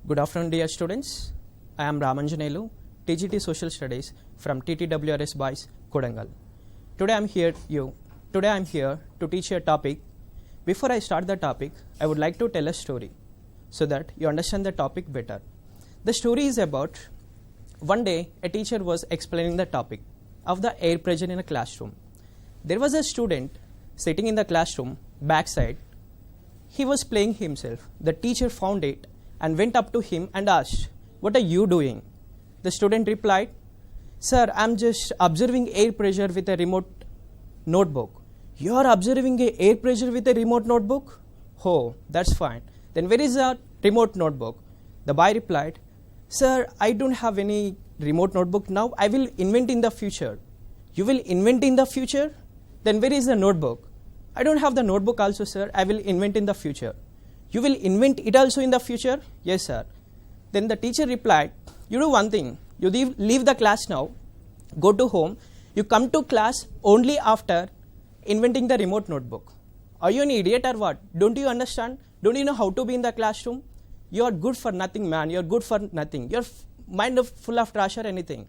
Good afternoon, dear students. I am Ramanjanelu, TGT Social Studies from TTWRS Boys, Kodangal. Today I am here to teach you a topic. Before I start the topic, I would like to tell a story so that you understand the topic better. The story is about one day a teacher was explaining the topic of the air pressure in a classroom. There was a student sitting in the classroom backside. He was playing himself. The teacher found it and went up to him and asked, "What are you doing?" The student replied, "Sir, I'm just observing air pressure with a remote notebook." "You are observing air pressure with a remote notebook?" "Oh, that's fine. Then where is the remote notebook?" The boy replied, "Sir, I don't have any remote notebook now. I will invent in the future." "You will invent in the future? Then where is the notebook?" "I don't have the notebook also, sir. I will invent in the future." "You will invent it also in the future?" "Yes, sir." Then the teacher replied, "You do one thing. You leave the class now, go to home. You come to class only after inventing the remote notebook." "Are you an idiot or what? Don't you understand? Don't you know how to be in the classroom? You are good for nothing, man. You are good for nothing. Your mind full of trash or anything."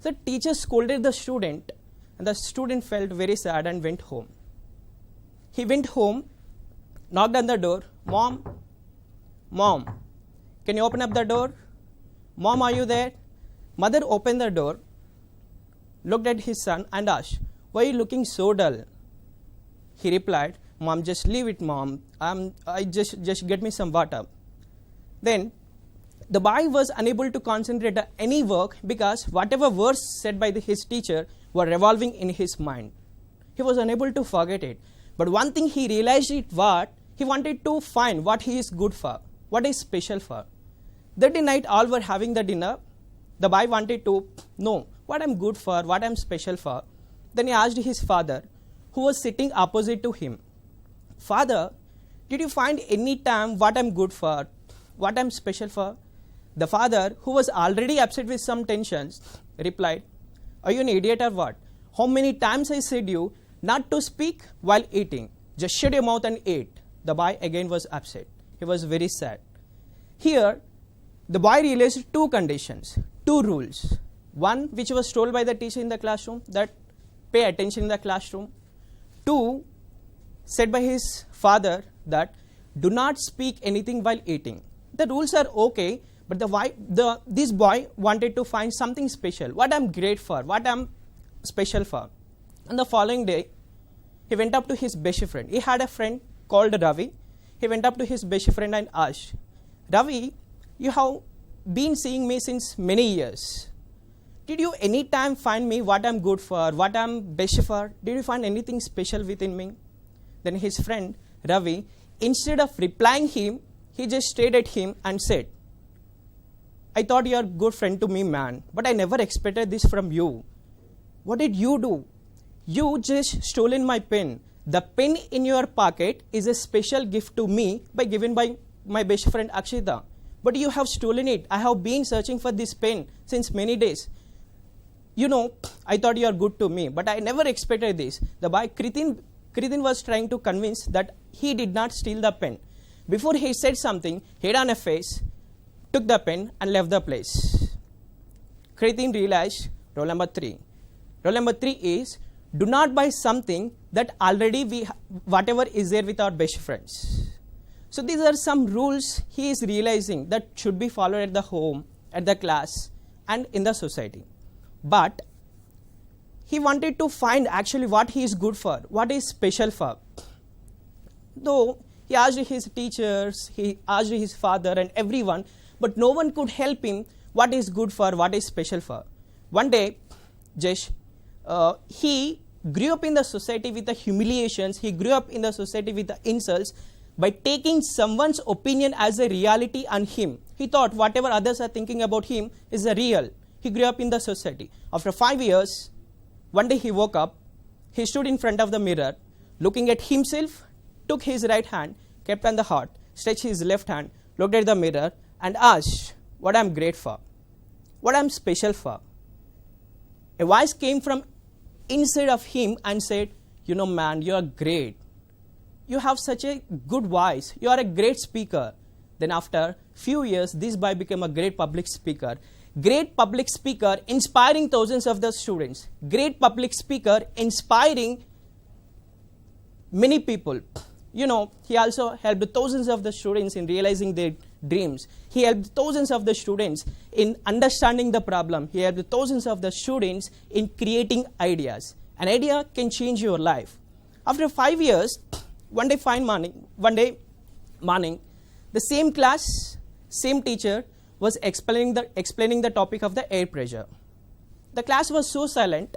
The teacher scolded the student, and the student felt very sad and went home. He went home, knocked on the door. Mom, can you open up the door? Mom, are you there?" Mother opened the door, looked at his son and asked, "Why are you looking so dull?" He replied, "Mom, just leave it, Mom. I just get me some water." Then the boy was unable to concentrate on any work because whatever words said by his teacher were revolving in his mind. He was unable to forget it. But one thing he realized it what he wanted to find what he is good for, what is special for. That night all were having the dinner. The boy wanted to know what I'm good for, what I'm special for. Then he asked his father, who was sitting opposite to him, "Father, did you find any time what I'm good for, what I'm special for?" The father, who was already upset with some tensions, replied, "Are you an idiot or what? How many times I said you not to speak while eating? Just shut your mouth and eat." The boy again was upset. He was very sad. Here, the boy realized two conditions, two rules. One, which was told by the teacher in the classroom, that pay attention in the classroom. Two, said by his father, that do not speak anything while eating. The rules are okay, but this boy wanted to find something special, what I'm great for, what I'm special for. On the following day, he went up to his best friend. He had a friend called Ravi. He went up to his best friend and asked, "Ravi, you have been seeing me since many years. Did you any time find me what I'm good for, what I'm best for? Did you find anything special within me?" Then his friend Ravi, instead of replying him, he just stared at him and said, "I thought you are a good friend to me, man, but I never expected this from you. What did you do? You just stolen my pen. The pen in your pocket is a special gift to me given by my best friend Akshita. But you have stolen it. I have been searching for this pen since many days. You know, I thought you are good to me, but I never expected this." The boy Kritin was trying to convince that he did not steal the pen. Before he said something, he hid on a face, took the pen and left the place. Kritin realized rule number 3. Rule number 3 is, do not buy something that already whatever is there with our best friends. So these are some rules he is realizing that should be followed at the home, at the class, and in the society. But he wanted to find actually what he is good for, what is special for. Though he asked his teachers, he asked his father and everyone, but no one could help him what is good for, what is special for. One day, he grew up in the society with the humiliations, he grew up in the society with the insults by taking someone's opinion as a reality on him. He thought whatever others are thinking about him is a real. He grew up in the society. After 5 years, one day he woke up, he stood in front of the mirror, looking at himself, took his right hand, kept on the heart, stretched his left hand, looked at the mirror and asked, "What I'm great for, what I'm special for." A voice came from inside of him and said, "You know, man, you are great. You have such a good voice. You are a great speaker. Then after few years, this boy became a great public speaker. Great public speaker inspiring thousands of the students. Great public speaker inspiring many people. You know, he also helped thousands of the students in realizing their dreams. He helped thousands of the students in understanding the problem. He helped thousands of the students in creating ideas. An idea can change your life. After 5 years, one day morning, the same class, same teacher was explaining the topic of the air pressure. The class was so silent,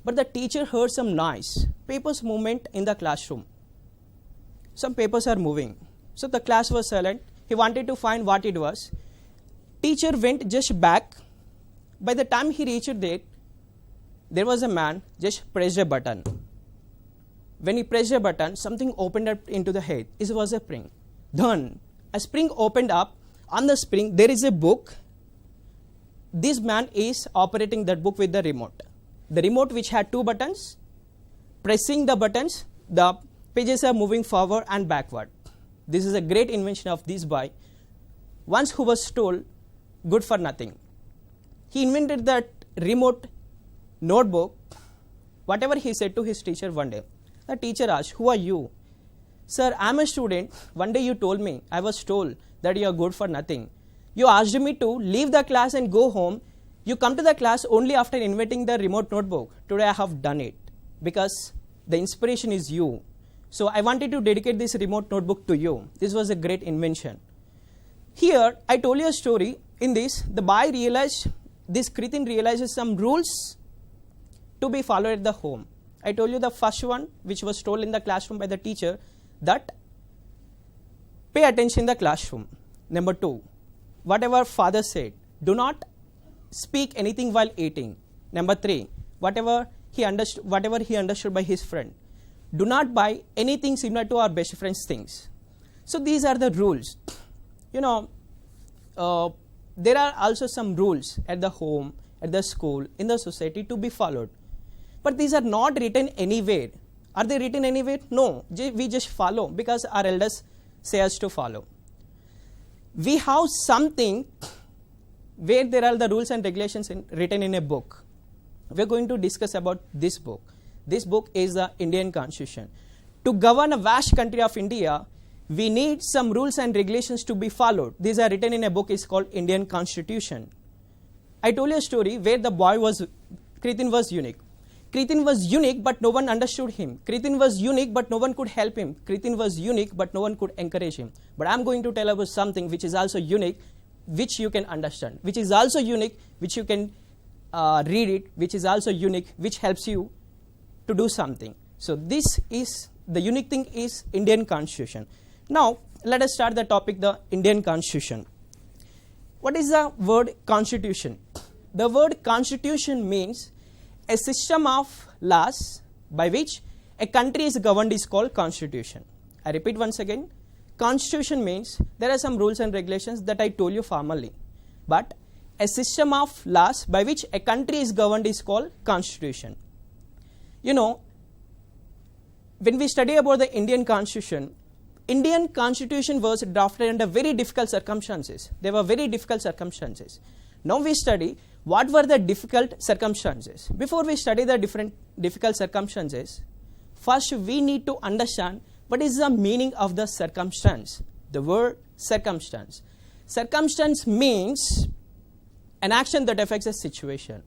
but the teacher heard some noise, papers movement in the classroom. Some papers are moving. So the class was silent. He wanted to find what it was. Teacher went just back. By the time he reached there was a man just pressed a button. When he pressed a button, something opened up into the head. It was a spring. Then a spring opened up. On the spring, there is a book. This man is operating that book with the remote. The remote which had 2 buttons. Pressing the buttons, the pages are moving forward and backward. This is a great invention of this boy. Once who was told, good for nothing. He invented that remote notebook. Whatever he said to his teacher one day. The teacher asked, who are you? Sir, I am a student. One day you told me, I was told that you are good for nothing. You asked me to leave the class and go home. You come to the class only after inventing the remote notebook. Today I have done it because the inspiration is you. So I wanted to dedicate this remote notebook to you. This was a great invention. Here I told you a story. In this, the boy realized, this Kritin realizes some rules to be followed at the home. I told you the first one, which was told in the classroom by the teacher, that pay attention in the classroom. Number 2, whatever father said, do not speak anything while eating. Number 3, whatever he understood by his friend, do not buy anything similar to our best friend's things. So these are the rules. You know, there are also some rules at the home, at the school, in the society to be followed. But these are not written anywhere. Are they written anywhere? No, we just follow because our elders say us to follow. We have something where there are the rules and regulations written in a book. We are going to discuss about this book. This book is the Indian Constitution. To govern a vast country of India, we need some rules and regulations to be followed. These are written in a book. It's called Indian Constitution. I told you a story where the boy Kritin was unique. Kritin was unique, but no one understood him. Kritin was unique, but no one could help him. Kritin was unique, but no one could encourage him. But I'm going to tell about something which is also unique, which you can understand, which is also unique, which you can read it, which is also unique, which helps you to do something. So this is, the unique thing is Indian Constitution. Now, let us start the topic, the Indian Constitution. What is the word constitution? The word constitution means a system of laws by which a country is governed is called constitution. I repeat once again, constitution means there are some rules and regulations that I told you formally, but a system of laws by which a country is governed is called constitution. You know, when we study about the Indian Constitution was drafted under very difficult circumstances. There were very difficult circumstances. Now we study what were the difficult circumstances. Before we study the different difficult circumstances, first we need to understand what is the meaning of the circumstance. The word circumstance. Circumstance means an action that affects a situation,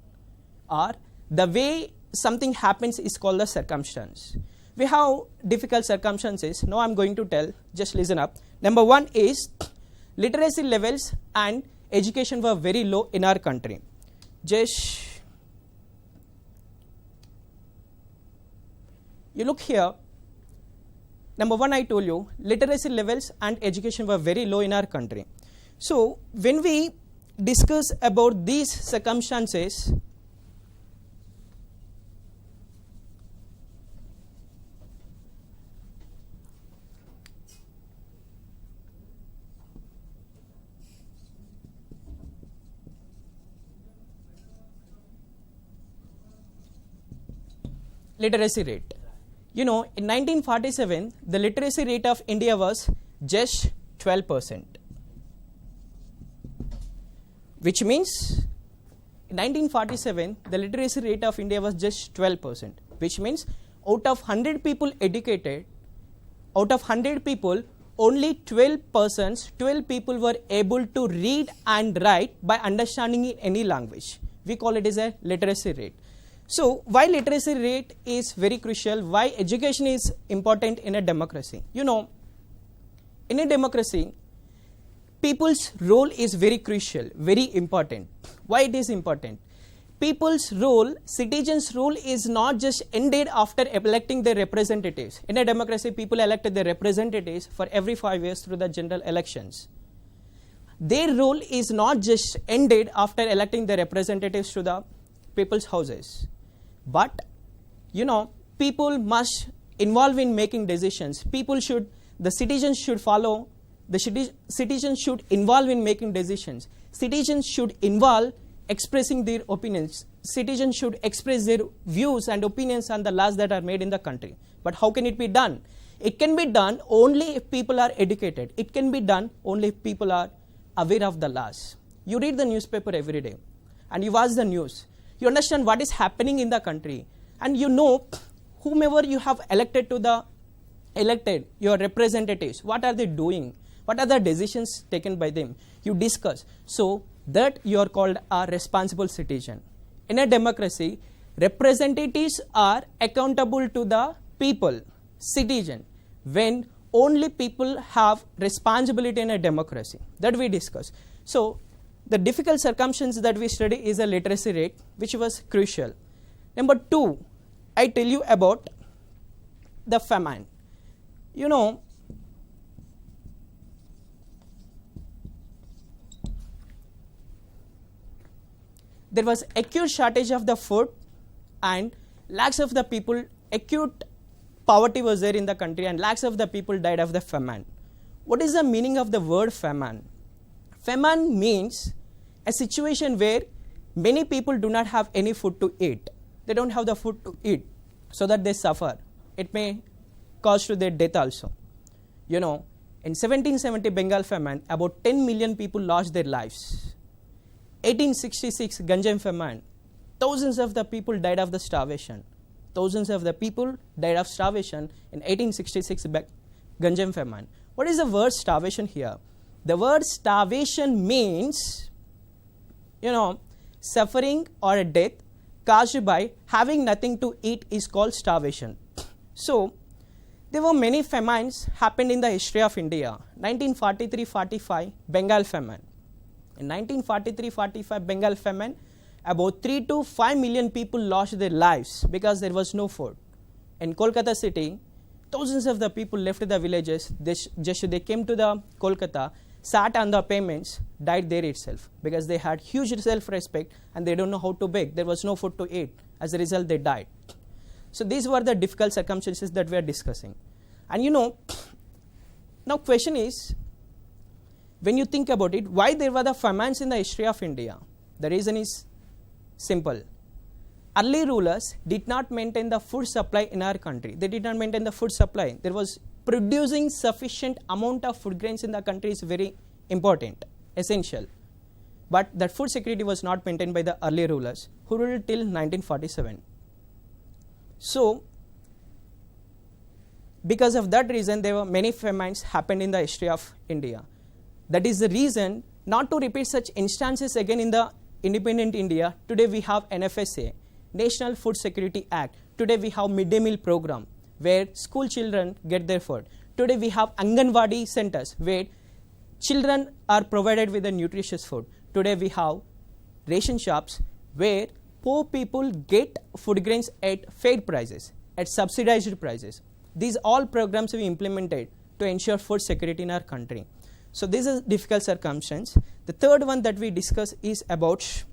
or the way something happens is called the circumstance. We have difficult circumstances. Now I'm going to tell, just listen up. Number 1 is literacy levels and education were very low in our country. Just you look here. Number 1, I told you literacy levels and education were very low in our country. So when we discuss about these circumstances, literacy rate. You know, in 1947, the literacy rate of India was just 12%. which means in 1947, the literacy rate of India was just 12%, which means out of 100 people educated, out of 100 people, only 12 people were able to read and write by understanding in any language. We call it as a literacy rate. So, why literacy rate is very crucial, why education is important in a democracy? You know, in a democracy, people's role is very crucial, very important. Why it is important? People's role, citizens' role is not just ended after electing their representatives. In a democracy, people elected their representatives for every 5 years through the general elections. Their role is not just ended after electing their representatives to the people's houses. But, you know, people must involve in making decisions. The citizens should follow, citizens should involve in making decisions. Citizens should involve expressing their opinions. Citizens should express their views and opinions on the laws that are made in the country. But how can it be done? It can be done only if people are educated. It can be done only if people are aware of the laws. You read the newspaper every day and you watch the news. You understand what is happening in the country, and you know whomever you have elected your representatives, what are they doing? What are the decisions taken by them? You discuss. So that you are called a responsible citizen. In a democracy, representatives are accountable to the people, citizen, when only people have responsibility in a democracy. That we discuss. So the difficult circumstances that we study is a literacy rate, which was crucial. Number 2, I tell you about the famine. You know, there was acute shortage of the food and lakhs of the people, acute poverty was there in the country and lakhs of the people died of the famine. What is the meaning of the word famine? Famine means a situation where many people do not have any food to eat. They don't have the food to eat, so that they suffer. It may cause to their death also. You know, in 1770 Bengal famine, about 10 million people lost their lives. 1866 Ganjam famine, thousands of the people died of the starvation. Thousands of the people died of starvation in 1866 Ganjam famine. What is the word starvation here? The word starvation means, you know, suffering or a death caused by having nothing to eat is called starvation. So, there were many famines happened in the history of India. 1943-45 Bengal famine. In 1943-45 Bengal famine, about 3 to 5 million people lost their lives because there was no food. In Kolkata city, thousands of the people left the villages. They came to the Kolkata, sat on the pavements, died there itself because they had huge self-respect and they don't know how to beg. There was no food to eat. As a result, they died. So these were the difficult circumstances that we are discussing. And you know, now question is, when you think about it, why there were the famines in the history of India? The reason is simple. Early rulers did not maintain the food supply in our country. They did not maintain the food supply. There was producing sufficient amount of food grains in the country is very important, essential. But that food security was not maintained by the early rulers who ruled till 1947. So, because of that reason, there were many famines happened in the history of India. That is the reason, not to repeat such instances again in the independent India, today we have NFSA, National Food Security Act. Today we have midday meal program where school children get their food. Today we have Anganwadi centers where children are provided with a nutritious food. Today we have ration shops where poor people get food grains at fair prices, at subsidized prices. These all programs we implemented to ensure food security in our country. So this is difficult circumstance. The third one that we discuss is about,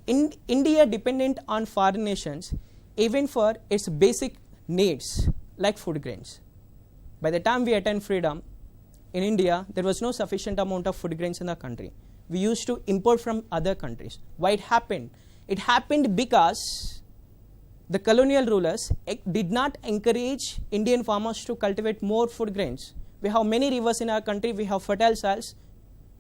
India dependent on foreign nations even for its basic needs like food grains. By the time we attained freedom in India, there was no sufficient amount of food grains in the country. We used to import from other countries. Why it happened? It happened because the colonial rulers did not encourage Indian farmers to cultivate more food grains. We have many rivers in our country, we have fertile soils,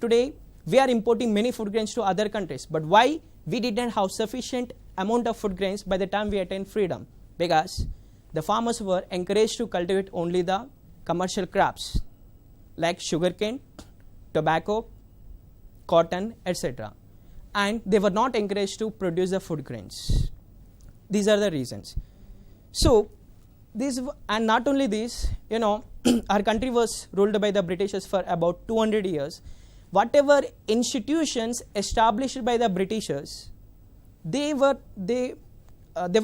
today we are importing many food grains to other countries. But why we didn't have sufficient amount of food grains by the time we attained freedom? Because the farmers were encouraged to cultivate only the commercial crops like sugarcane, tobacco, cotton, etc. And they were not encouraged to produce the food grains. These are the reasons. So, and not only this, our country was ruled by the Britishers for about 200 years. Whatever institutions established by the Britishers, they were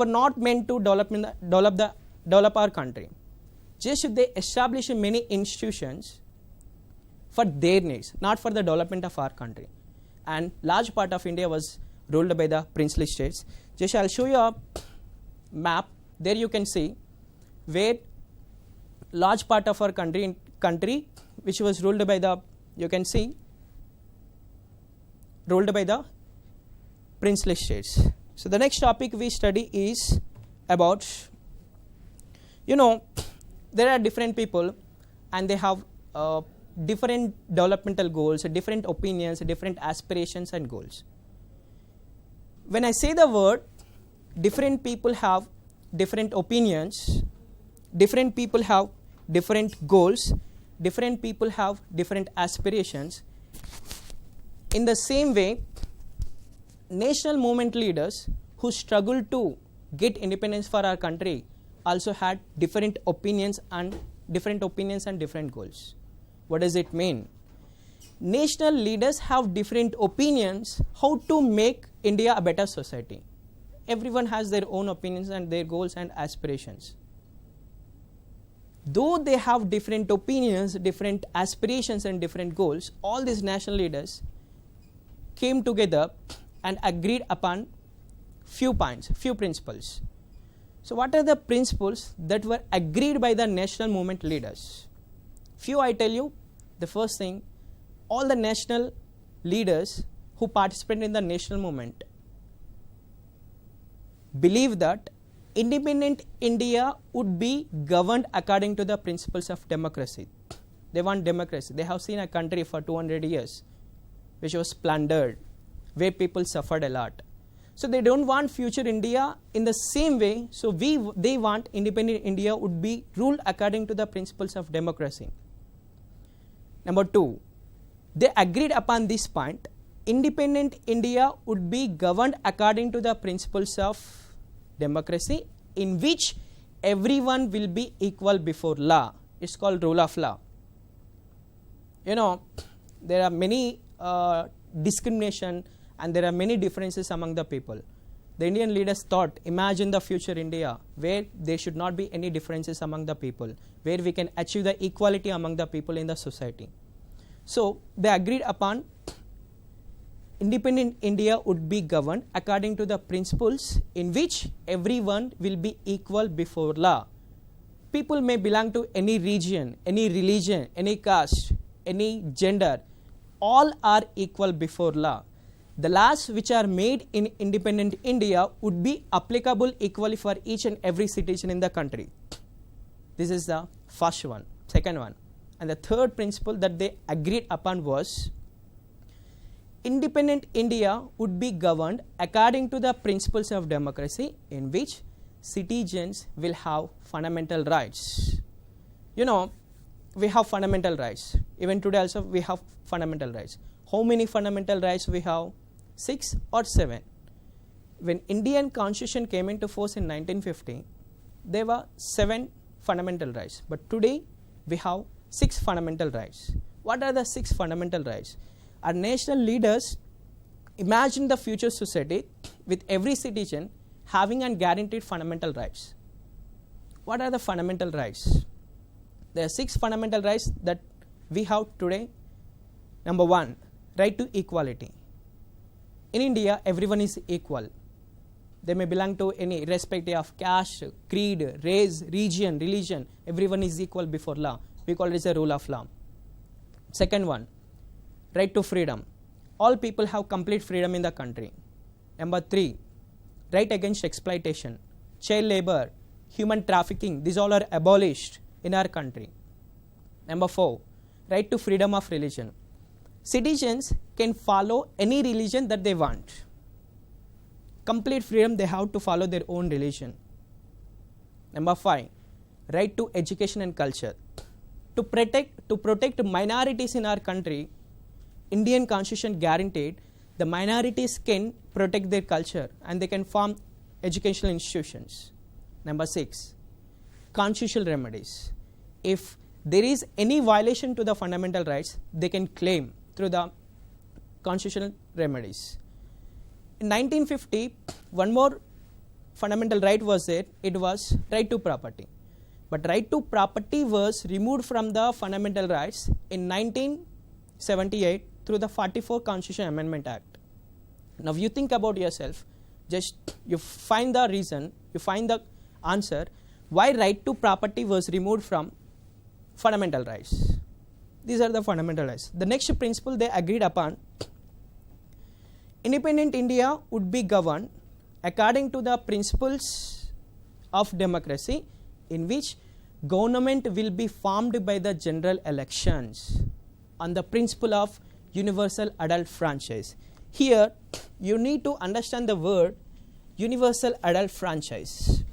not meant to develop our country. Just they established many institutions for their needs, not for the development of our country. And large part of India was ruled by the princely states. Just I'll show you a map. There you can see where large part of our country which was ruled by the, you can see, ruled by the princely states. So the next topic we study is about, there are different people and they have different developmental goals, different opinions, different aspirations and goals. When I say the word, different people have different opinions, different people have different goals, different people have different aspirations. In the same way, national movement leaders who struggled to get independence for our country also had different opinions and different goals. What does it mean? National leaders have different opinions how to make India a better society. Everyone has their own opinions and their goals and aspirations. Though they have different opinions, different aspirations and different goals, all these national leaders came together and agreed upon few principles. So what are the principles that were agreed by the national movement leaders? Few I tell you. The first thing, all the national leaders who participated in the national movement believe that independent India would be governed according to the principles of democracy. They want democracy. They have seen a country for 200 years which was plundered, where people suffered a lot. So they don't want future India in the same way. So they want independent India would be ruled according to the principles of democracy. Number 2, they agreed upon this point. Independent India would be governed according to the principles of democracy, in which everyone will be equal before law. It's called rule of law. There are many discrimination and there are many differences among the people. The Indian leaders thought, imagine the future India where there should not be any differences among the people, where we can achieve the equality among the people in the society. So they agreed upon independent India would be governed according to the principles in which everyone will be equal before law. People may belong to any region, any religion, any caste, any gender. All are equal before law. The laws which are made in independent India would be applicable equally for each and every citizen in the country. This is the first one. Second one. And the third principle that they agreed upon was independent India would be governed according to the principles of democracy, in which citizens will have fundamental rights. We have fundamental rights. Even today also we have fundamental rights. How many fundamental rights we have? 6 or 7. When Indian Constitution came into force in 1950, there were 7 fundamental rights. But today we have 6 fundamental rights. What are the 6 fundamental rights? Our national leaders imagine the future society with every citizen having and guaranteed fundamental rights. What are the fundamental rights? There are 6 fundamental rights that we have today. Number 1, right to equality. In India, everyone is equal. They may belong to any irrespective of caste, creed, race, region, religion. Everyone is equal before law. We call it as a rule of law. Second one, right to freedom. All people have complete freedom in the country. Number 3, right against exploitation, child labor, human trafficking. These all are abolished in our country. Number 4, right to freedom of religion. citizens can follow any religion that they want. Complete freedom, they have to follow their own religion. Number 5, right to education and culture. To protect minorities in our country, Indian Constitution guaranteed the minorities can protect their culture and they can form educational institutions. Number 6, constitutional remedies. If there is any violation to the fundamental rights, they can claim through the constitutional remedies. In 1950, one more fundamental right was there. It was right to property. But right to property was removed from the fundamental rights in 1978 through the 44 Constitution Amendment Act. Now you think about yourself, just you find the reason, you find the answer why right to property was removed from fundamental rights. These are the fundamental rights. The next principle they agreed upon, independent India would be governed according to the principles of democracy, in which government will be formed by the general elections on the principle of universal adult franchise. Here you need to understand the word universal adult franchise.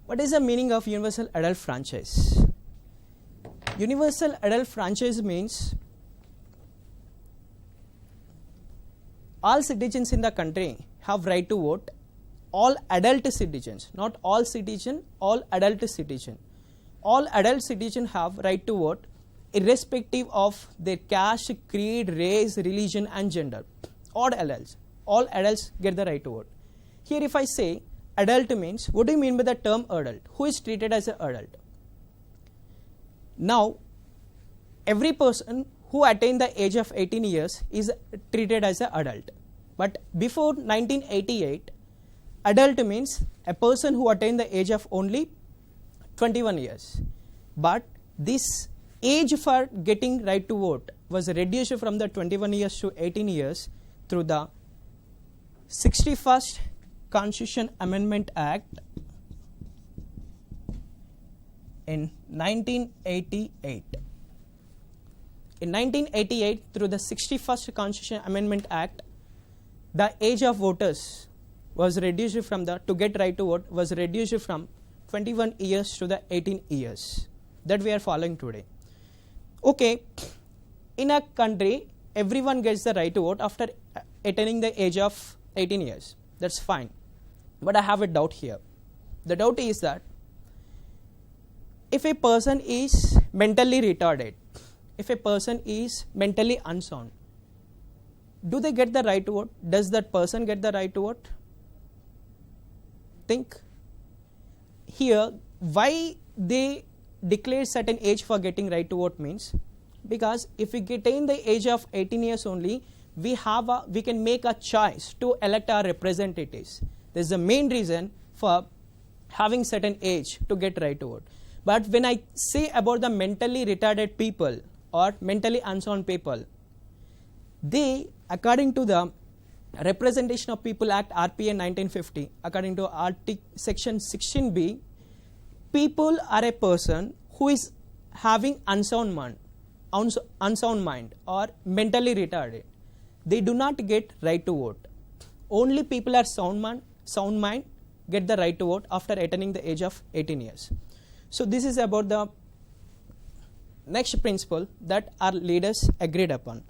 What is the meaning of universal adult franchise? Universal adult franchise means all citizens in the country have right to vote. All adult citizens, not all citizen, all adult citizen. All adult citizens have right to vote irrespective of their caste, creed, race, religion and gender. All adults get the right to vote. Here if I say adult means, what do you mean by the term adult? Who is treated as an adult? Now, every person who attained the age of 18 years is treated as an adult. But before 1988, adult means a person who attained the age of only 21 years. But this age for getting right to vote was reduced from the 21 years to 18 years through the 61st Constitution Amendment Act in 1988. In 1988, through the 61st Constitution Amendment Act, the age of voters was reduced from to get right to vote was reduced from 21 years to the 18 years that we are following today. Okay, in a country, everyone gets the right to vote after attaining the age of 18 years. That's fine. But I have a doubt here. The doubt is that if a person is mentally retarded, if a person is mentally unsound, do they get the right to vote? Does that person get the right to vote? Think. Here, why they declare certain age for getting right to vote means, because if we attain the age of 18 years only, we can make a choice to elect our representatives. This is the main reason for having certain age to get right to vote. But when I say about the mentally retarded people or mentally unsound people, they, according to the Representation of People Act RPA 1950, according to section 16B, people are a person who is having unsound mind or mentally retarded. They do not get right to vote. Only people are sound mind get the right to vote after attaining the age of 18 years. So this is about the next principle that our leaders agreed upon.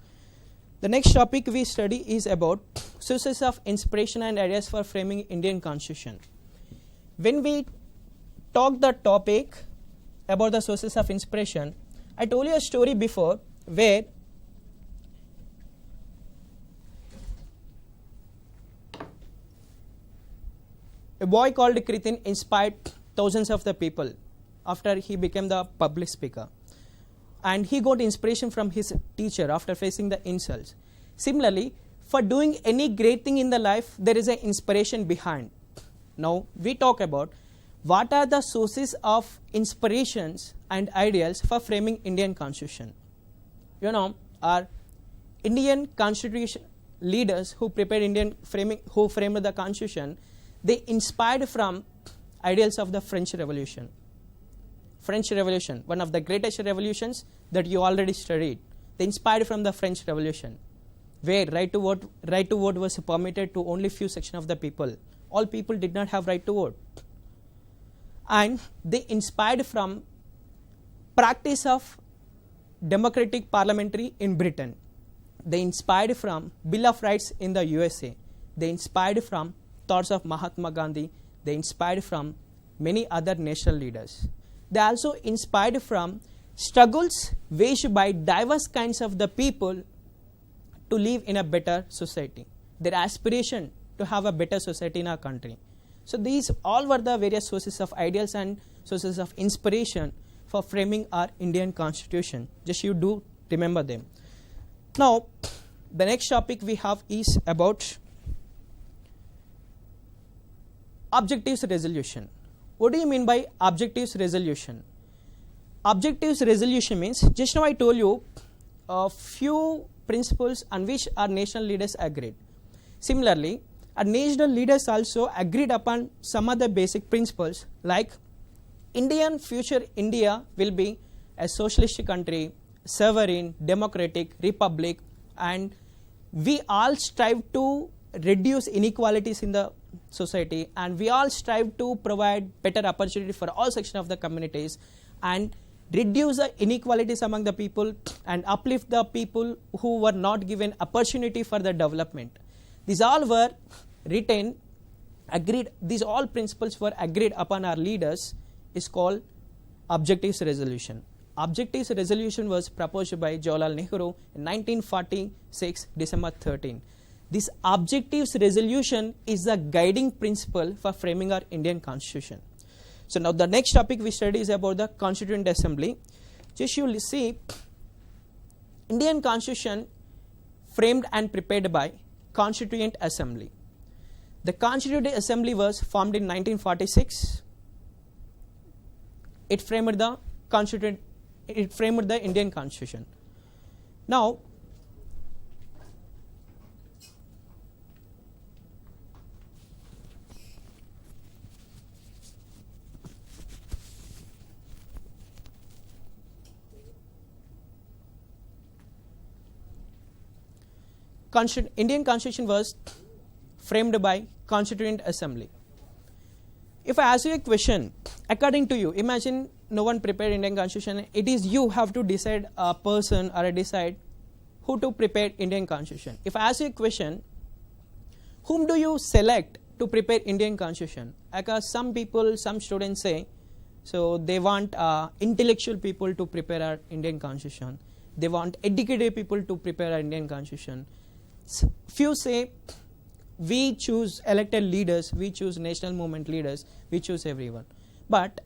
The next topic we study is about sources of inspiration and ideas for framing Indian Constitution. When we talk the topic about the sources of inspiration, I told you a story before where a boy called Kritin inspired thousands of the people after he became the public speaker. And he got inspiration from his teacher after facing the insults. Similarly, for doing any great thing in the life, there is an inspiration behind. Now we talk about what are the sources of inspirations and ideals for framing Indian Constitution. Our Indian Constitution leaders who prepared who framed the Constitution, they inspired from ideals of the French Revolution. French Revolution, one of the greatest revolutions that you already studied. They inspired from the French Revolution, where right to vote was permitted to only few section of the people. All people did not have right to vote. And they inspired from practice of democratic parliamentary in Britain. They inspired from Bill of Rights in the USA. They inspired from thoughts of Mahatma Gandhi. They inspired from many other national leaders. They also inspired from struggles waged by diverse kinds of the people to live in a better society. Their aspiration to have a better society in our country. So these all were the various sources of ideals and sources of inspiration for framing our Indian Constitution. Just you do remember them. Now, the next topic we have is about objectives resolution. What do you mean by objectives resolution? Objectives resolution means, just now I told you a few principles on which our national leaders agreed. Similarly, our national leaders also agreed upon some other basic principles like future India will be a socialist country, sovereign, democratic, republic, and we all strive to reduce inequalities in the society, and we all strive to provide better opportunity for all sections of the communities and reduce the inequalities among the people and uplift the people who were not given opportunity for the development. These all were written, agreed, these all principles were agreed upon our leaders is called objectives resolution. Objectives resolution was proposed by Jawaharlal Nehru in 1946, December 13. This objectives resolution is the guiding principle for framing our Indian Constitution. So now the next topic we study is about the Constituent Assembly. Just you will see Indian Constitution framed and prepared by Constituent Assembly. The Constituent Assembly was formed in 1946. It framed the Indian Constitution. Now, Indian Constitution was framed by Constituent Assembly. If I ask you a question, according to you, imagine no one prepared Indian Constitution. It is you have to decide a person or decide who to prepare Indian Constitution. If I ask you a question, whom do you select to prepare Indian Constitution? Because some people, some students say, so they want intellectual people to prepare our Indian Constitution. They want educated people to prepare our Indian Constitution. Few say, we choose elected leaders, we choose national movement leaders, we choose everyone. But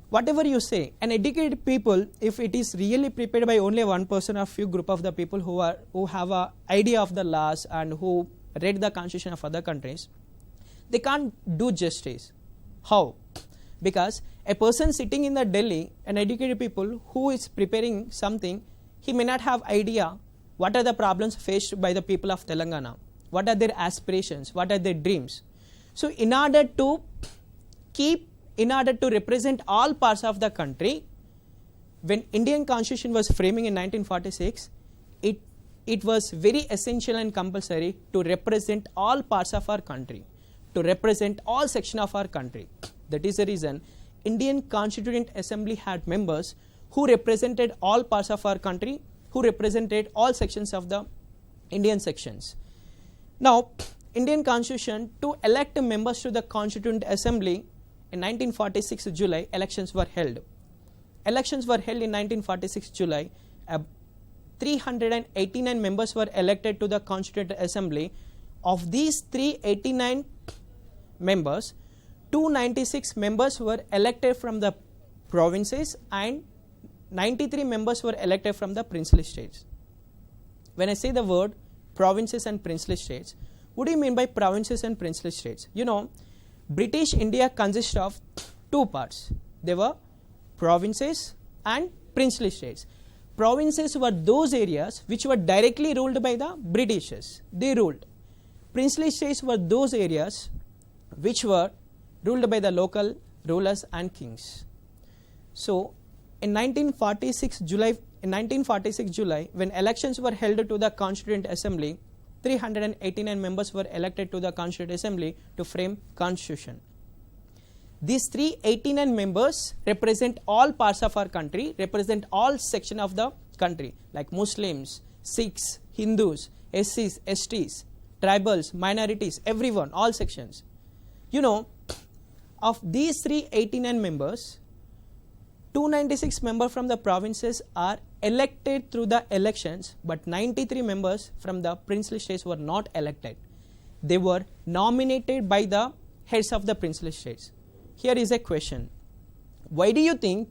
whatever you say, an educated people, if it is really prepared by only one person or few group of the people who have an idea of the laws and who read the constitution of other countries, they can't do justice. How? Because a person sitting in the Delhi, an educated people who is preparing something, he may not have idea what are the problems faced by the people of Telangana, what are their aspirations, what are their dreams. So in order to represent all parts of the country, when Indian Constitution was framing in 1946, it was very essential and compulsory to represent all parts of our country, to represent all sections of our country. That is the reason Indian Constituent Assembly had members who represented all parts of our country, who represented all sections of the Indian sections. Now, Indian Constitution, to elect members to the Constituent Assembly, in 1946 July, elections were held. Elections were held in 1946 July. 389 members were elected to the Constituent Assembly. Of these 389 members, 296 members were elected from the provinces and 93 members were elected from the princely states. When I say the word provinces and princely states. What do you mean by provinces and princely states? You know, British India consists of two parts. They were provinces and princely states. Provinces were those areas which were directly ruled by the Britishers. They ruled. Princely states were those areas which were ruled by the local rulers and kings. So, in 1946 July, when elections were held to the Constituent Assembly, 389 members were elected to the Constituent Assembly to frame Constitution. These 389 members represent all parts of our country, represent all sections of the country, like Muslims, Sikhs, Hindus, SCs, STs, tribals, minorities, everyone, all sections. You know, of these 389 members, 296 members from the provinces are elected through the elections, but 93 members from the princely states were not elected. They were nominated by the heads of the princely states. Here is a question. Why do you think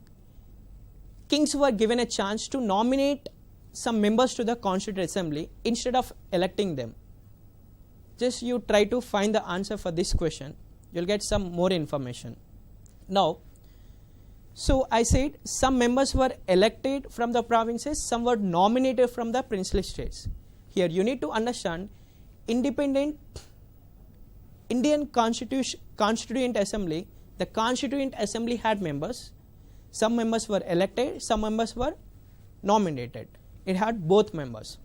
kings were given a chance to nominate some members to the Constituent Assembly instead of electing them? Just you try to find the answer for this question. You'll get some more information. Now, so I said some members were elected from the provinces, some were nominated from the princely states. Here you need to understand independent Indian Constituent Assembly. The Constituent Assembly had members. Some members were elected, some members were nominated. It had both members.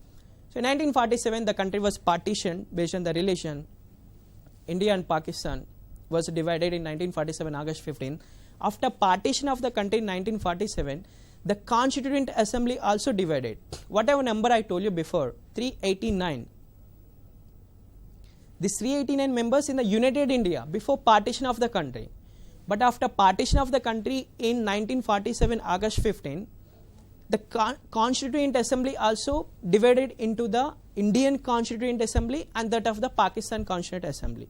So in 1947, the country was partitioned based on the relation. India and Pakistan was divided in 1947, August 15. After partition of the country in 1947, the Constituent Assembly also divided. Whatever number I told you before, 389. These 389 members in the United India before partition of the country. But after partition of the country in 1947, August 15, the Constituent Assembly also divided into the Indian Constituent Assembly and that of the Pakistan Constituent Assembly.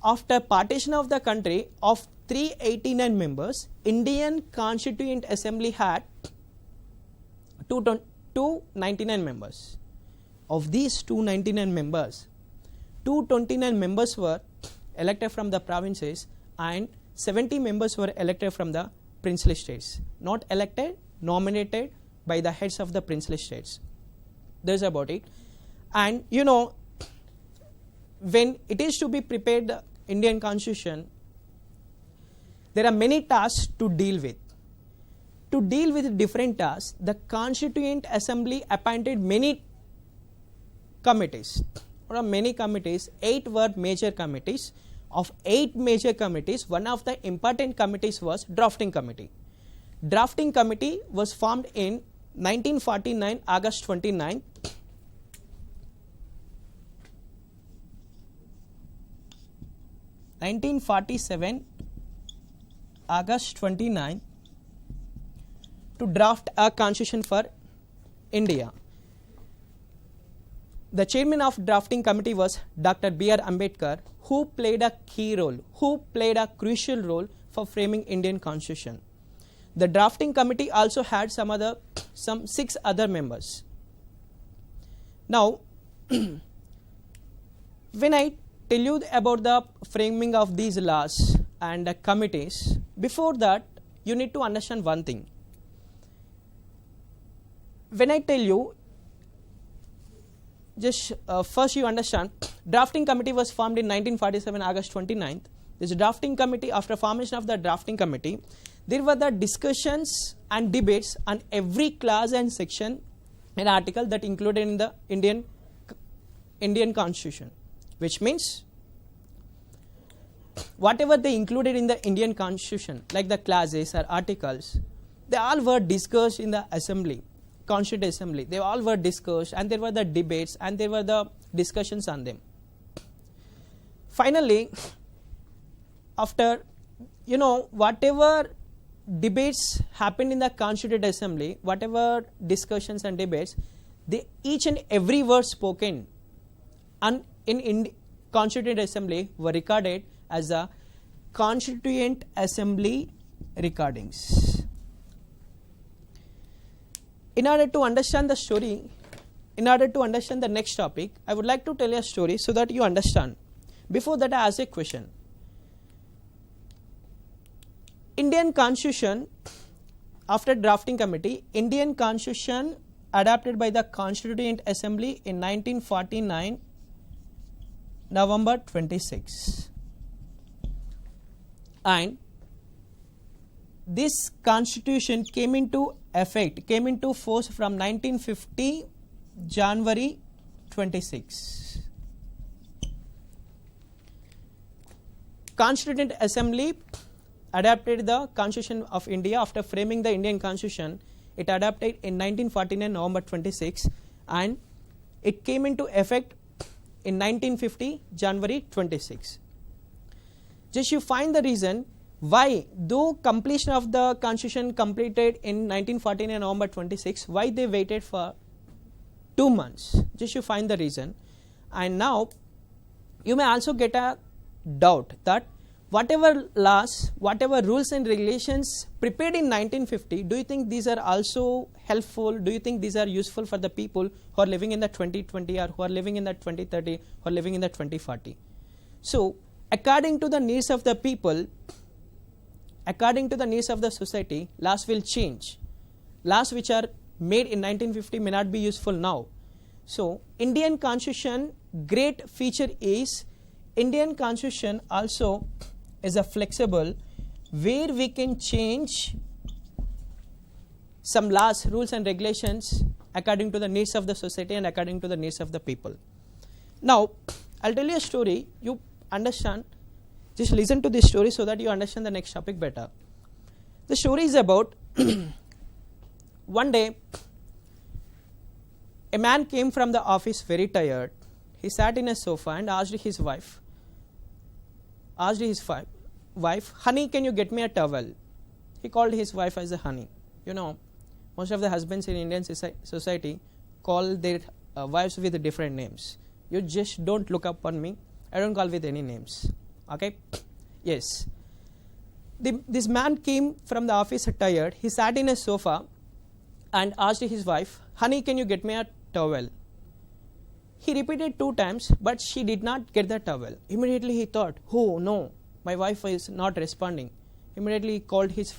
After partition of the country of 389 members, Indian Constituent Assembly had 299 members. Of these 299 members, 229 members were elected from the provinces and 70 members were elected from the princely states. Not elected, nominated by the heads of the princely states. That's about it. And you know, when it is to be prepared the Indian Constitution, there are many tasks to deal with. To deal with different tasks, the Constituent Assembly appointed many committees. Or many committees, 8 were major committees. Of 8 major committees, one of the important committees was Drafting Committee. Drafting Committee was formed in 1949, August 29. August 29 to draft a constitution for India. The chairman of drafting committee was Dr. B.R. Ambedkar, who played a key role, who played a crucial role for framing Indian constitution. The drafting committee also had some 6 other members. Now, when I tell you about the framing of these laws and committees, before that you need to understand one thing. When I tell you, just first you understand, drafting committee was formed in 1947, August 29th. This drafting committee, after formation of the drafting committee, there were the discussions and debates on every clause and section and article that included in the Indian Constitution, which means whatever they included in the Indian Constitution, like the clauses or articles, they all were discussed in the assembly, Constituent Assembly. They all were discussed, and there were the debates and there were the discussions on them. Finally, after whatever debates happened in the Constituent Assembly, whatever discussions and debates, each and every word spoken in Constituent Assembly were recorded as the Constituent Assembly recordings. In order to understand the story, in order to understand the next topic, I would like to tell you a story so that you understand. Before that, I ask a question. Indian Constitution, after drafting committee, Indian Constitution adopted by the Constituent Assembly in 1949, November 26. And this constitution came into force from 1950, January 26. Constituent Assembly adopted the Constitution of India after framing the Indian Constitution. It adopted in 1949, November 26, and it came into effect in 1950, January 26. Just you find the reason why, though completion of the Constitution completed in 1949, November 26, why they waited for 2 months. Just you find the reason. And now you may also get a doubt that whatever laws, whatever rules and regulations prepared in 1950, do you think these are also helpful? Do you think these are useful for the people who are living in the 2020 or who are living in the 2030 or living in the 2040? So, according to the needs of the people, according to the needs of the society, laws will change. Laws which are made in 1950 may not be useful now. So, Indian Constitution great feature is Indian Constitution also is a flexible where we can change some laws, rules and regulations according to the needs of the society and according to the needs of the people. Now, I'll tell you a story. You understand. Just listen to this story so that you understand the next topic better. The story is about one day a man came from the office very tired. He sat in a sofa and asked his wife, honey, can you get me a towel? He called his wife as a honey. You know, most of the husbands in Indian society call their wives with different names. You just don't look up on me. I don't call with any names. Okay? Yes. This man came from the office tired. He sat in a sofa and asked his wife, honey, can you get me a towel? He repeated 2 times, but she did not get the towel. Immediately he thought, oh no, my wife is not responding. Immediately he called his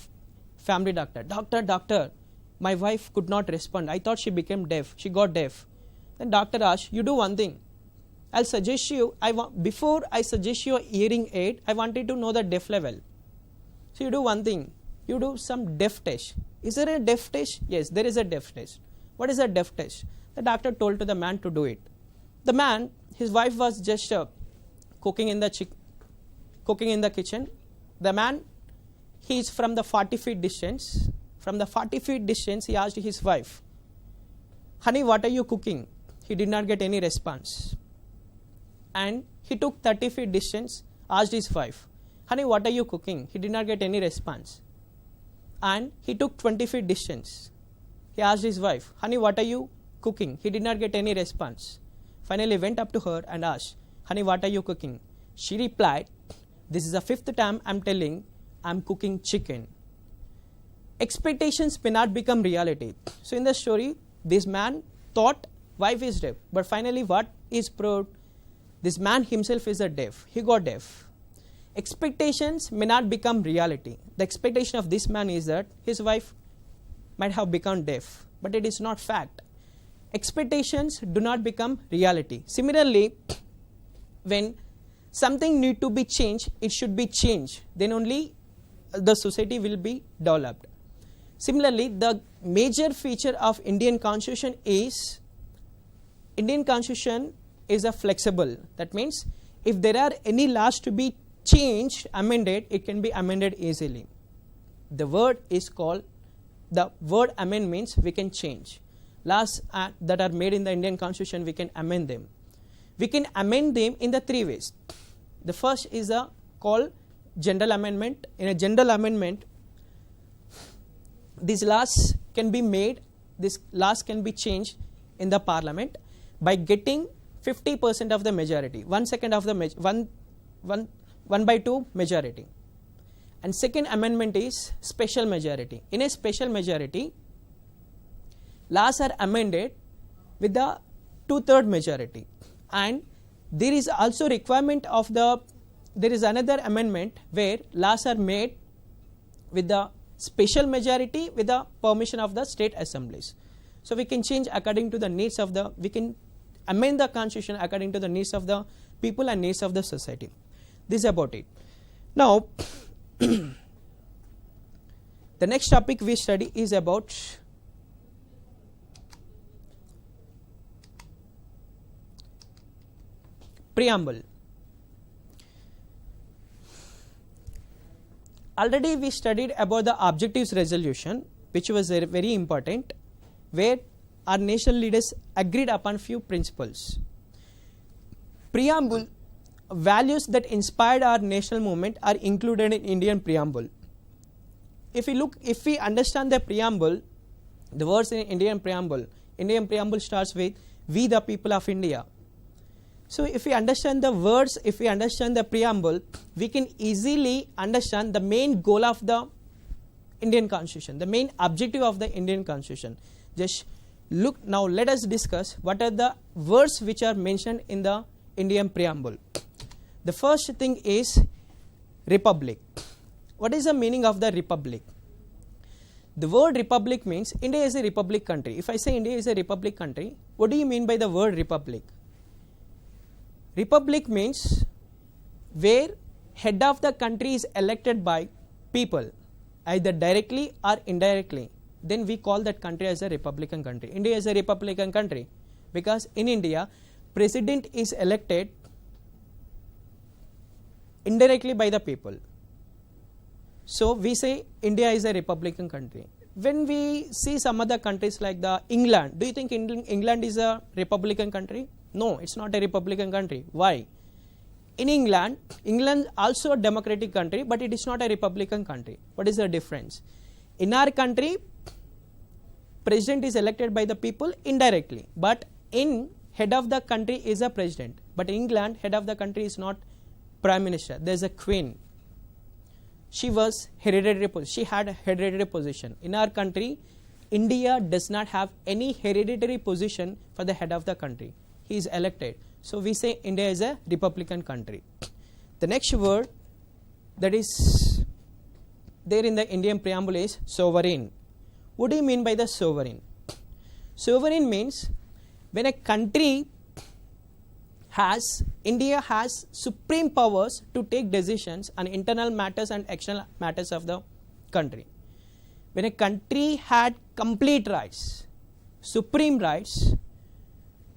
family doctor. Doctor, my wife could not respond. I thought she became deaf. She got deaf. Then doctor asked, you do one thing. I'll suggest you, before I suggest you a hearing aid, I wanted to know the deaf level. So you do one thing. You do some deaf test. Is there a deaf test? Yes, there is a deaf test. What is a deaf test? The doctor told to the man to do it. The man, his wife was just cooking in the kitchen. The man, he is from the 40 feet distance. From the 40 feet distance, he asked his wife, honey, what are you cooking? He did not get any response. And he took 30 feet distance, asked his wife, honey, what are you cooking? He did not get any response. And he took 20 feet distance. He asked his wife, honey, what are you cooking? He did not get any response. Finally went up to her and asked, honey, what are you cooking? She replied, this is the 5th time I'm telling I'm cooking chicken. Expectations may not become reality. So in the story, this man thought wife is deaf. But finally what is proved? This man himself is a deaf. He got deaf. Expectations may not become reality. The expectation of this man is that his wife might have become deaf. But it is not fact. Expectations do not become reality. Similarly, when something need to be changed, it should be changed. Then only the society will be developed. Similarly, the major feature of Indian Constitution is a flexible. That means if there are any laws to be changed, amended, it can be amended easily. The word amend means we can change. Laws that are made in the Indian Constitution, we can amend them. We can amend them in the 3 ways. The first is called general amendment. In a general amendment, these laws can be made, these laws can be changed in the parliament by getting 50% of the majority, 1/2 of the 1/2 majority. And second amendment is special majority. In a special majority, laws are amended with the 2/3 majority, and there is also requirement of there is another amendment where laws are made with the special majority with the permission of the state assemblies. So we can change according to the needs of we can amend the constitution according to the needs of the people and needs of the society. This is about it. Now the next topic we study is about preamble. Already we studied about the objectives resolution, which was very important, where our national leaders agreed upon few principles. Preamble, values that inspired our national movement are included in Indian preamble. If we understand the preamble, the words in Indian preamble starts with "We the people of India." So if we understand the words, if we understand the preamble, we can easily understand the main goal of the Indian Constitution, the main objective of the Indian Constitution. Just look, now let us discuss what are the words which are mentioned in the Indian preamble. The first thing is republic. What is the meaning of the republic? The word republic means India is a republic country. If I say India is a republic country, what do you mean by the word republic? Republic means where head of the country is elected by people, either directly or indirectly. Then we call that country as a republican country. India is a republican country because in India, president is elected indirectly by the people. So we say India is a republican country. When we see some other countries like the England, do you think England is a republican country? No, it's not a republican country. Why? In England also a democratic country, but it is not a republican country. What is the difference? In our country, president is elected by the people indirectly, but in head of the country is a president. But in England, head of the country is not prime minister. There is a queen. She was hereditary. She had a hereditary position. In our country, India does not have any hereditary position for the head of the country. He is elected. So we say India is a republican country. The next word that is there in the Indian preamble is sovereign. What do you mean by the sovereign? Sovereign means when a country India has supreme powers to take decisions on internal matters and external matters of the country. When a country had complete rights, supreme rights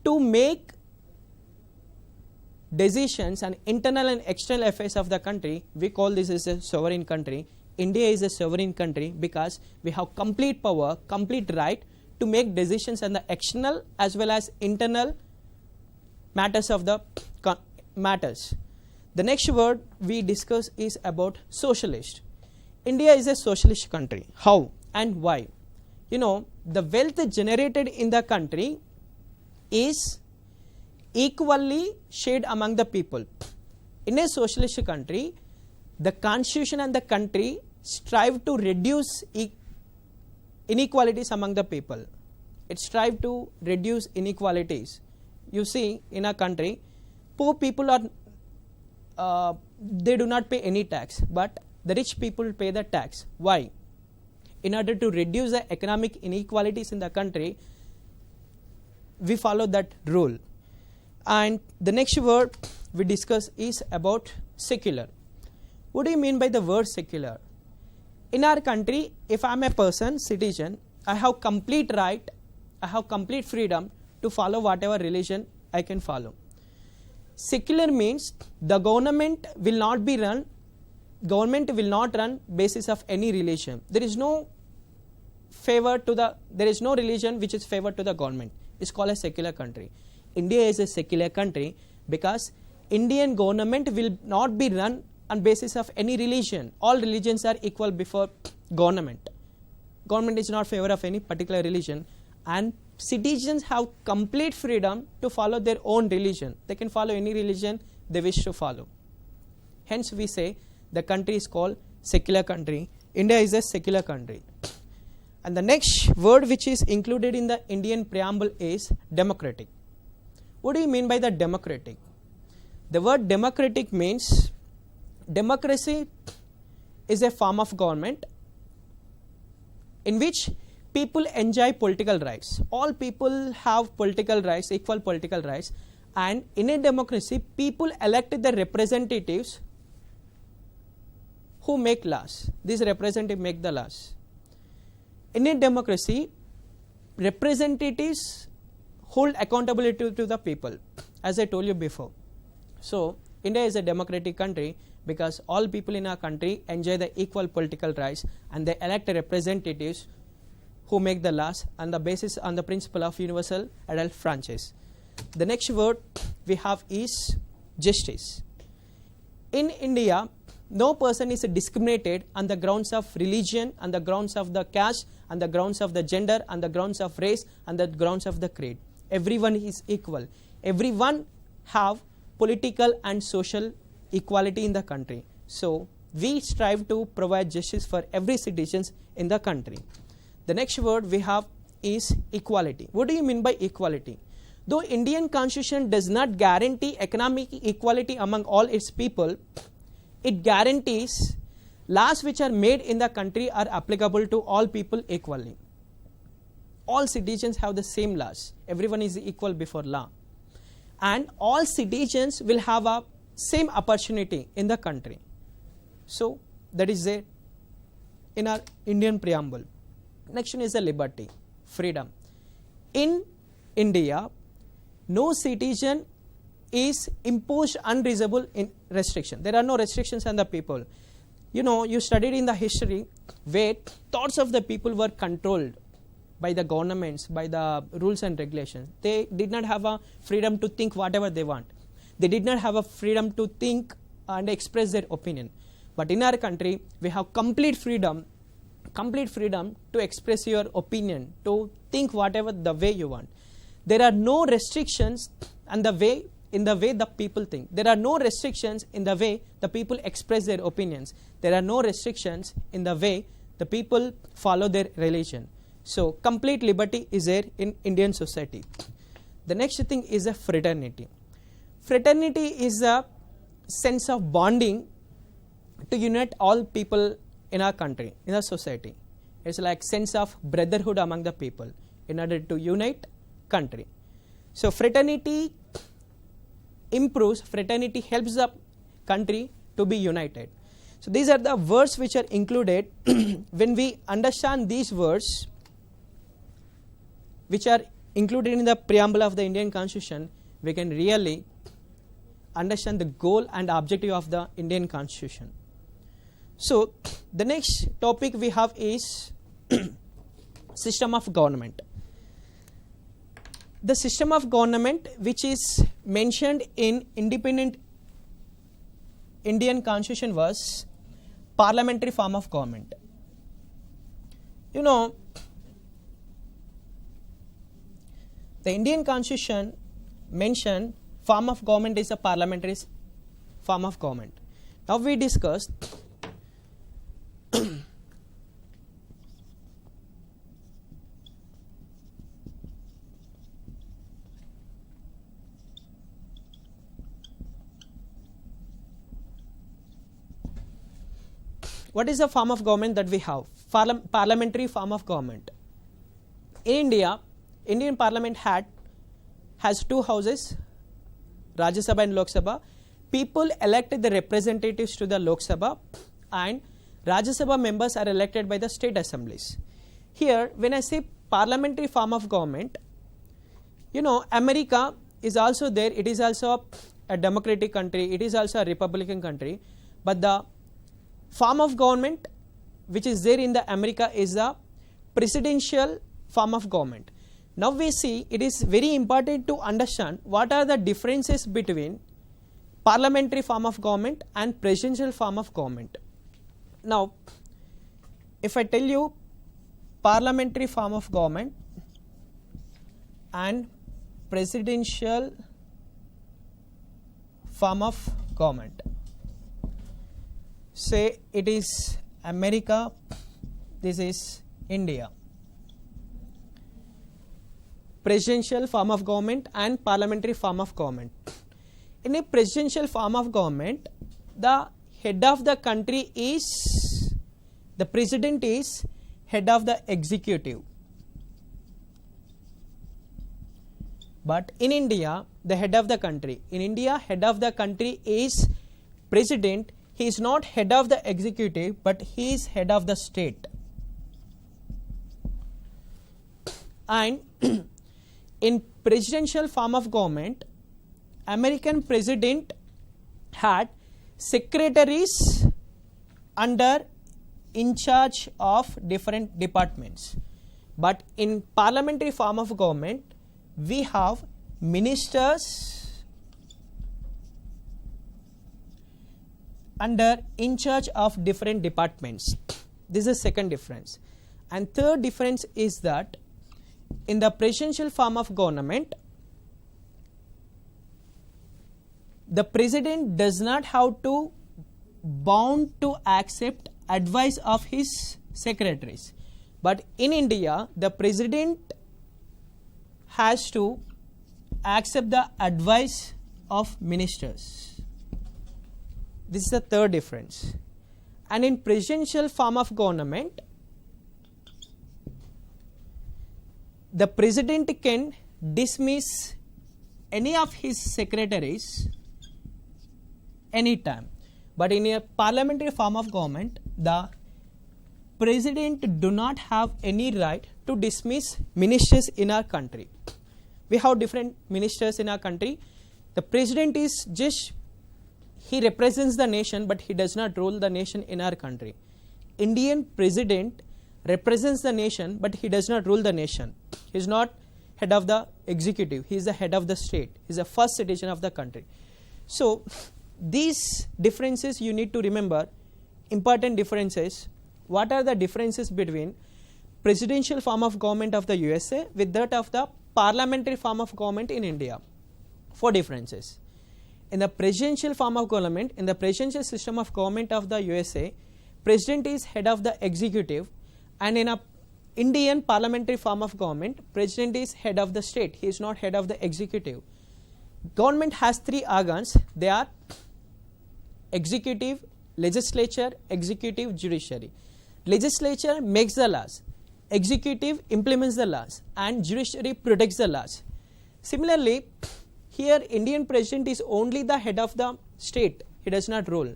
to make decisions on internal and external affairs of the country, we call this as a sovereign country. India is a sovereign country because we have complete power, complete right to make decisions on the external as well as internal matters of the matters. The next word we discuss is about socialist. India is a socialist country. How and why? You know, the wealth generated in the country is equally shared among the people. In a socialist country, the constitution and the country strive to reduce inequalities among the people. It strive to reduce inequalities. You see, in a country, poor people are they do not pay any tax, but the rich people pay the tax. Why? In order to reduce the economic inequalities in the country, we follow that rule. And the next word we discuss is about secular. What do you mean by the word secular? In our country, if I am a person, citizen, I have complete right, I have complete freedom to follow whatever religion I can follow. Secular means the government will not run basis of any religion. There is no religion which is favor to the government. It's called a secular country. India is a secular country because Indian government will not be run on basis of any religion. All religions are equal before government. Government is not favor of any particular religion, and citizens have complete freedom to follow their own religion. They can follow any religion they wish to follow. Hence we say the country is called secular country. India is a secular country. And the next word which is included in the Indian preamble is democratic. What do you mean by the democratic? The word democratic means democracy is a form of government in which people enjoy political rights. All people have political rights, equal political rights, and in a democracy, people elect the representatives who make laws. These representatives make the laws. In a democracy, representatives hold accountability to the people, as I told you before. So, India is a democratic country because all people in our country enjoy the equal political rights and they elect representatives who make the laws on the basis on the principle of universal adult franchise. The next word we have is justice. In India, no person is discriminated on the grounds of religion, on the grounds of the caste, on the grounds of the gender, on the grounds of race, on the grounds of the creed. Everyone is equal. Everyone have political and social equality in the country. So, we strive to provide justice for every citizen in the country. The next word we have is equality. What do you mean by equality? Though Indian Constitution does not guarantee economic equality among all its people, it guarantees laws which are made in the country are applicable to all people equally. All citizens have the same laws. Everyone is equal before law. And all citizens will have a same opportunity in the country. So, that is there in our Indian preamble. Next one is the liberty, freedom. In India, no citizen is imposed unreasonable restriction. There are no restrictions on the people. You know, you studied in the history where thoughts of the people were controlled by the governments, by the rules and regulations. They did not have a freedom to think whatever they want. They did not have a freedom to think and express their opinion. But in our country, we have complete freedom to express your opinion, to think whatever the way you want. There are no restrictions in the way the people think. There are no restrictions in the way the people express their opinions. There are no restrictions in the way the people follow their religion. So, complete liberty is there in Indian society. The next thing is a fraternity. Fraternity is a sense of bonding to unite all people in our country, in our society. It's like sense of brotherhood among the people in order to unite country. So, fraternity improves, fraternity helps the country to be united. So, these are the words which are included. When we understand these words, which are included in the preamble of the Indian Constitution, we can really understand the goal and objective of the Indian Constitution. So, the next topic we have is system of government. The system of government which is mentioned in independent Indian Constitution was parliamentary form of government. You know, the Indian Constitution mentioned form of government is a parliamentary form of government. Now we discussed what is the form of government that we have? Parliamentary form of government. In India, Indian Parliament has two houses, Rajya Sabha and Lok Sabha. People elected the representatives to the Lok Sabha and Rajya Sabha members are elected by the state assemblies. Here, when I say parliamentary form of government, you know, America is also there. It is also a democratic country. It is also a republican country. But the form of government which is there in the America is the presidential form of government. Now we see it is very important to understand what are the differences between parliamentary form of government and presidential form of government. Now, if I tell you parliamentary form of government and presidential form of government, say it is America, this is India. presidential form of government and parliamentary form of government. In a presidential form of government, the head of the country is, the president is head of the executive. But in India, the head of the country, in India, head of the country is president. He is not head of the executive, but he is head of the state. And in presidential form of government, American president had secretaries under in charge of different departments. But in parliamentary form of government, we have ministers under in charge of different departments. This is second difference. And third difference is that in the presidential form of government, the president does not have to bound to accept advice of his secretaries. But in India, the president has to accept the advice of ministers. This is the third difference. And in presidential form of government, the president can dismiss any of his secretaries anytime. But in a parliamentary form of government, the president do not have any right to dismiss ministers in our country. We have different ministers in our country. The president is just, he represents the nation, but he does not rule the nation in our country. Indian president represents the nation, but he does not rule the nation. He is not head of the executive. He is the head of the state. He is the first citizen of the country. So these differences you need to remember, important differences. What are the differences between presidential form of government of the USA with that of the parliamentary form of government in India? Four differences. In the presidential form of government, in the presidential system of government of the USA, president is head of the executive, and in a Indian parliamentary form of government, president is head of the state. He is not head of the executive. Government has three organs. They are executive, legislature, executive, judiciary. Legislature makes the laws, executive implements the laws, and judiciary protects the laws. Similarly, here Indian president is only the head of the state. He does not rule.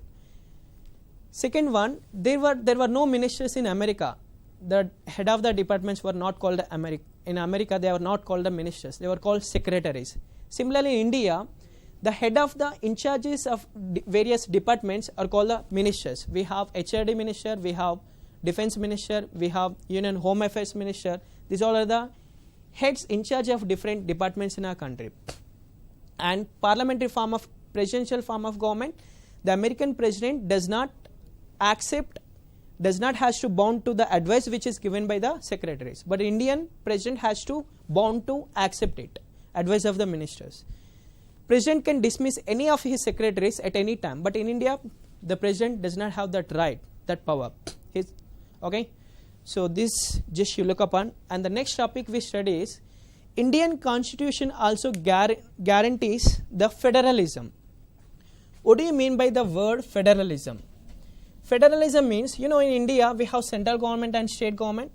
Second one, there were no ministers in America. The head of the departments were not called in America. They were not called the ministers. They were called secretaries. Similarly, in India, the head of the in charges of various departments are called the ministers. We have HRD minister, we have defense minister, we have Union Home Affairs minister. These all are the heads in charge of different departments in our country. And parliamentary form of presidential form of government, the American president does not accept, does not has to bound to the advice which is given by the secretaries. But Indian president has to bound to accept it, advice of the ministers. President can dismiss any of his secretaries at any time, but in India, the president does not have that right, that power. Okay, so this just you look upon. And the next topic we study is Indian Constitution also guarantees the federalism. What do you mean by the word federalism? Federalism means, in India we have central government and state government.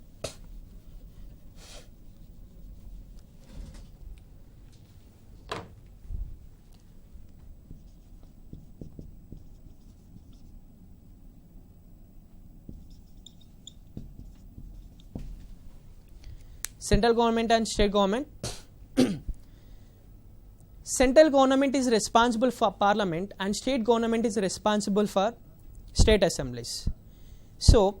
Central government and state government. Central government is responsible for parliament and state government is responsible for state assemblies. So,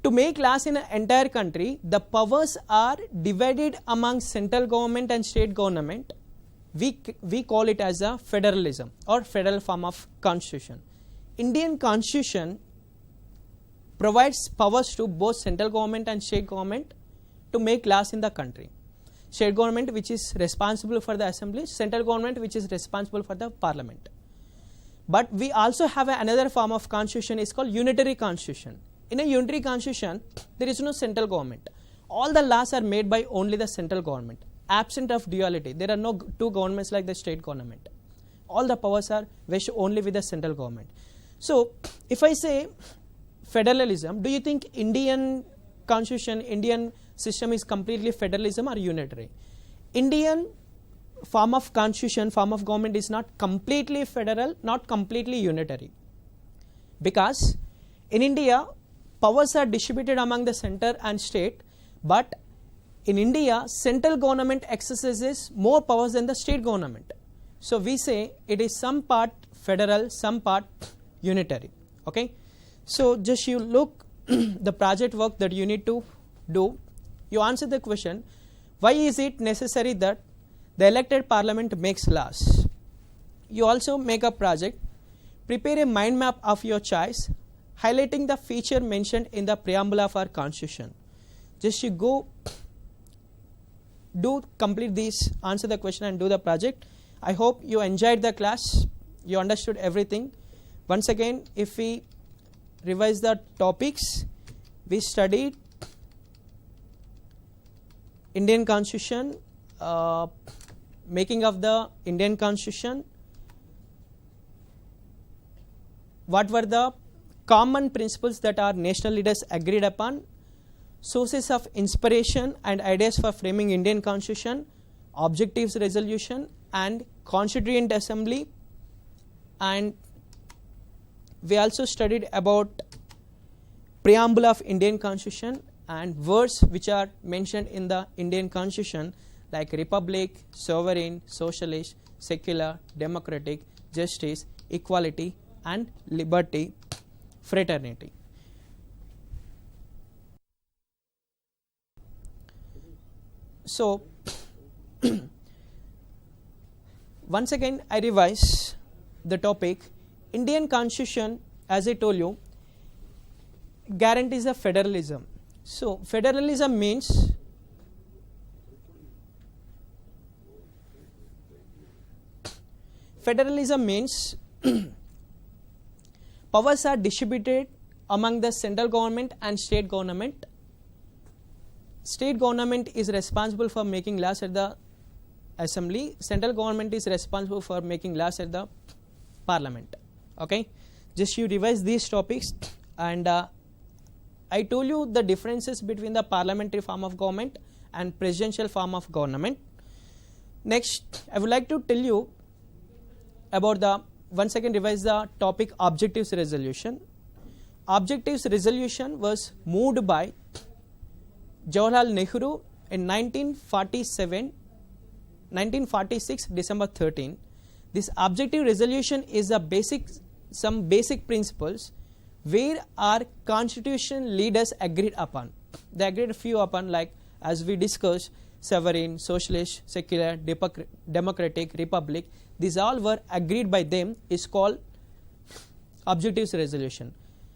to make laws in an entire country, the powers are divided among central government and state government. We call it as a federalism or federal form of constitution. Indian constitution provides powers to both central government and state government to make laws in the country. State government which is responsible for the assembly, central government which is responsible for the parliament. But we also have another form of constitution is called unitary constitution. In a unitary constitution, there is no central government. all the laws are made by only the central government, absent of duality. There are no two governments like the state government. All the powers are vested only with the central government. So if I say federalism, do you think Indian constitution, Indian system is completely federalism or unitary? Indian form of constitution, form of government is not completely federal, not completely unitary. Because in India, powers are distributed among the center and state, but in India, central government exercises more powers than the state government. So we say it is some part federal, some part unitary. Okay. So just you look the project work that you need to do. You answer the question, why is it necessary that the elected parliament makes laws? You also make a project, prepare a mind map of your choice, highlighting the feature mentioned in the preamble of our constitution. Just you go, complete this, answer the question and do the project. I hope you enjoyed the class, you understood everything. Once again, if we revise the topics, we studied Indian Constitution, making of the Indian Constitution, what were the common principles that our national leaders agreed upon, sources of inspiration and ideas for framing Indian Constitution, objectives resolution and Constituent Assembly, and we also studied about preamble of Indian Constitution and words which are mentioned in the Indian Constitution like republic, sovereign, socialist, secular, democratic, justice, equality and liberty, fraternity. So once again I revise the topic. Indian Constitution, as I told you, guarantees a federalism. So federalism means powers are distributed among the central government and state government. State government is responsible for making laws at the assembly. Central government is responsible for making laws at the parliament. Okay, just you revise these topics, and I told you the differences between the parliamentary form of government and presidential form of government. Next, I would like to tell you about the, once again revise the topic objectives resolution. Objectives resolution was moved by Jawaharlal Nehru in 1946 December 13. This objective resolution is a some basic principles where our constitution leaders agreed upon. They agreed a few upon, like as we discussed, sovereign, socialist, secular, democratic, republic. These all were agreed by them, is called objectives resolution.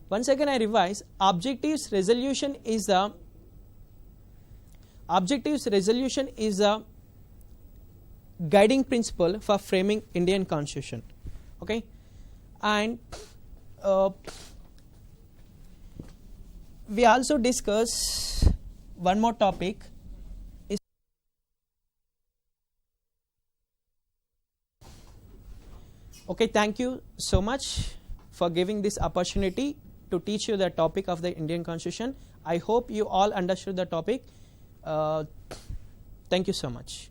Once again I revise, objectives resolution is a guiding principle for framing Indian Constitution. Okay, and we also discuss one more topic. Okay, thank you so much for giving this opportunity to teach you the topic of the Indian Constitution. I hope you all understood the topic. Thank you so much.